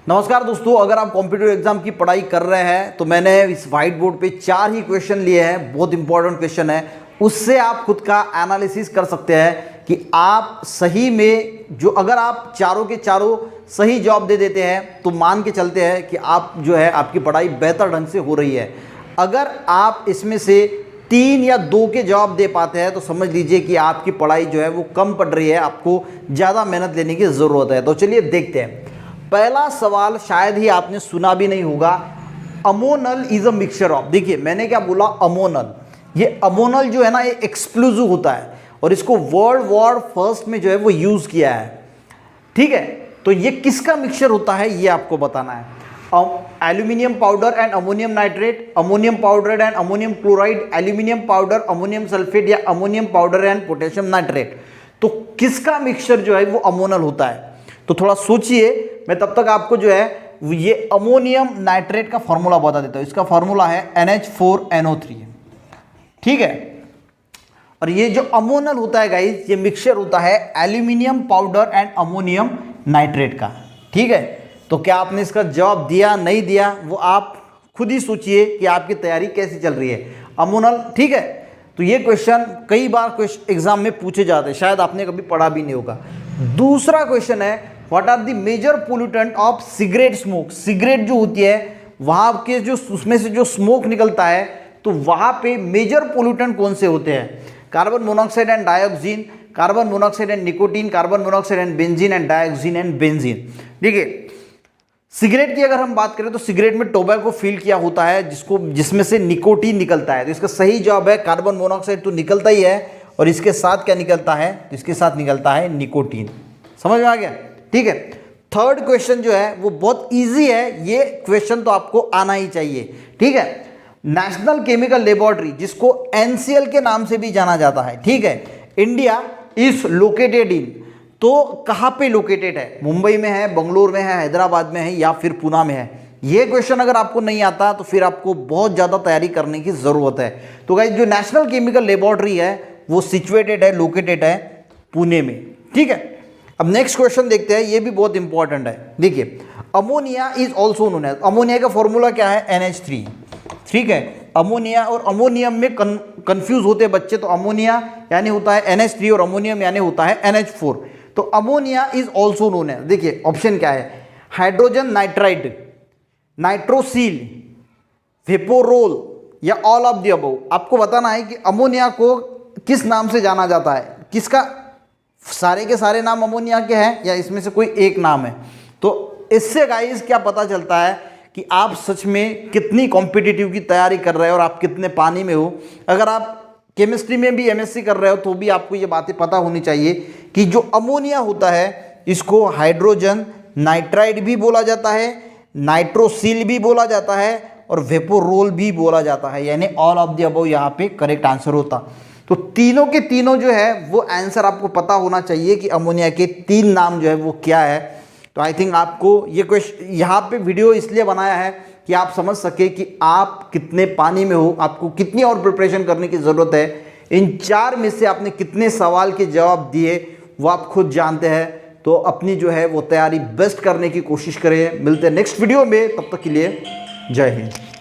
नमस्कार दोस्तों, अगर आप कॉम्पिटिटिव एग्जाम की पढ़ाई कर रहे हैं तो मैंने इस व्हाइट बोर्ड पे 4 ही क्वेश्चन लिए हैं। बहुत इंपॉर्टेंट क्वेश्चन है, उससे आप खुद का एनालिसिस कर सकते हैं कि आप सही में जो अगर आप चारों के चारों सही जवाब दे देते हैं तो मान के चलते हैं कि आप जो है आपकी पढ़ाई बेहतर ढंग से हो रही है। अगर आप इसमें से 3 या 2 के जवाब दे पाते हैं तो समझ लीजिए कि आपकी पढ़ाई जो है वो कम पड़ रही है, आपको ज़्यादा मेहनत लेने की ज़रूरत है। तो चलिए देखते हैं। पहला सवाल शायद ही आपने सुना भी नहीं होगा। अमोनल इज अ मिक्सचर ऑफ, देखिए मैंने क्या बोला, अमोनल। ये अमोनल जो है ना, ये एक्सप्लोजिव होता है और इसको वर्ल्ड वॉर फर्स्ट में जो है वो यूज किया है। ठीक है, तो ये किसका मिक्सचर होता है ये आपको बताना है। Aluminium powder and ammonium nitrate, ammonium powder and ammonium chloride, aluminium powder, ammonium sulphate या ammonium powder and potassium nitrate. तो किसका मिक्सचर जो है वो अमोनल होता है? तो थोड़ा सोचिए, मैं तब तक आपको जो है ये अमोनियम नाइट्रेट का फॉर्मूला बता देता हूं। इसका फॉर्मूला है NH4NO3। ठीक है, और ये जो अमोनल होता है गाइस, ये मिक्सचर होता है aluminium powder and ammonium nitrate का। ठीक है, तो क्या आपने इसका जवाब दिया नहीं दिया वो आप खुद ही सोचिए कि आपकी तैयारी कैसी चल रही है। अमोनल, ठीक है, तो ये क्वेश्चन कई बार एग्जाम में पूछे जाते हैं, शायद आपने कभी पढ़ा भी नहीं होगा। दूसरा क्वेश्चन है, what are the major pollutant of cigarette smoke. Cigarette जो होती है वहां के जो उसमें से जो स्मोक निकलता है तो वहां पे मेजर पोल्यूटेंट कौन से होते हैं? Carbon monoxide and dioxin, carbon monoxide and nicotine, carbon monoxide and benzene and dioxin and benzene. ठीक है, सिगरेट की अगर हम बात करें तो सिगरेट में टोबैको फील किया होता है जिसमें से निकोटीन निकलता है। तो इसका सही जवाब है कार्बन मोनोऑक्साइड, तो निकलता ही है और इसके साथ क्या निकलता है? तो इसके साथ निकलता है निकोटीन। समझ में आ गया? ठीक है, थर्ड क्वेश्चन जो है वो बहुत इजी है, ये क्वेश्चन तो आपको आना ही चाहिए। ठीक है, नेशनल केमिकल लेबोरेटरी जिसको NCL के नाम से भी जाना जाता है, ठीक है, इंडिया इज लोकेटेड इन, तो कहां पे लोकेटेड है? मुंबई में है, बंगलोर में है, हैदराबाद में है या फिर पुणे में है? ये क्वेश्चन अगर आपको नहीं आता तो फिर आपको बहुत ज्यादा तैयारी करने की जरूरत है। तो गाइस जो नेशनल केमिकल लेबोरेटरी है वो सिचुएटेड है, लोकेटेड है पुणे में। ठीक है, अब नेक्स्ट क्वेश्चन देखते हैं, ये भी बहुत इंपॉर्टेंट है। देखिए, ammonia is also known as, ammonia का फॉर्मूला क्या है? NH3। ठीक है, अमोनिया और अमोनियम में कंफ्यूज होते बच्चे, तो अमोनिया यानी होता है NH3 और अमोनियम यानी होता है NH4। तो ammonia is also known as, देखिए ऑप्शन क्या है? हाइड्रोजन नाइट्राइड, नाइट्रोसिल, वेपोरोल या ऑल ऑफ द अबव। आपको बताना है कि अमोनिया को किस नाम से जाना जाता है, किसका, सारे के सारे नाम अमोनिया के हैं या इसमें से कोई एक नाम है। तो इससे गाइस क्या पता चलता है कि आप सच में कितनी कॉम्पिटिटिव की तैयारी कर रहे हो और आप कितने पानी में हो। अगर आप केमिस्ट्री में भी MSc कर रहे हो तो भी आपको ये बातें पता होनी चाहिए कि जो अमोनिया होता है इसको हाइड्रोजन नाइट्राइड भी बोला जाता है, नाइट्रोसिल भी बोला जाता है और वेपोरोल भी बोला जाता है, यानी ऑल ऑफ द अबव यहाँ पे करेक्ट आंसर होता। तो तीनों के तीनों जो है वो आंसर आपको पता होना चाहिए कि अमोनिया के 3 नाम जो है वो क्या है। तो आई थिंक आपको ये क्वेश्चन यहाँ पे वीडियो इसलिए बनाया है कि आप समझ सके कि आप कितने पानी में हो, आपको कितनी और प्रिपरेशन करने की ज़रूरत है। इन 4 में से आपने कितने सवाल के जवाब दिए वो आप खुद जानते हैं। तो अपनी जो है वो तैयारी बेस्ट करने की कोशिश करें। मिलते हैं नेक्स्ट वीडियो में, तब तक के लिए जय हिंद।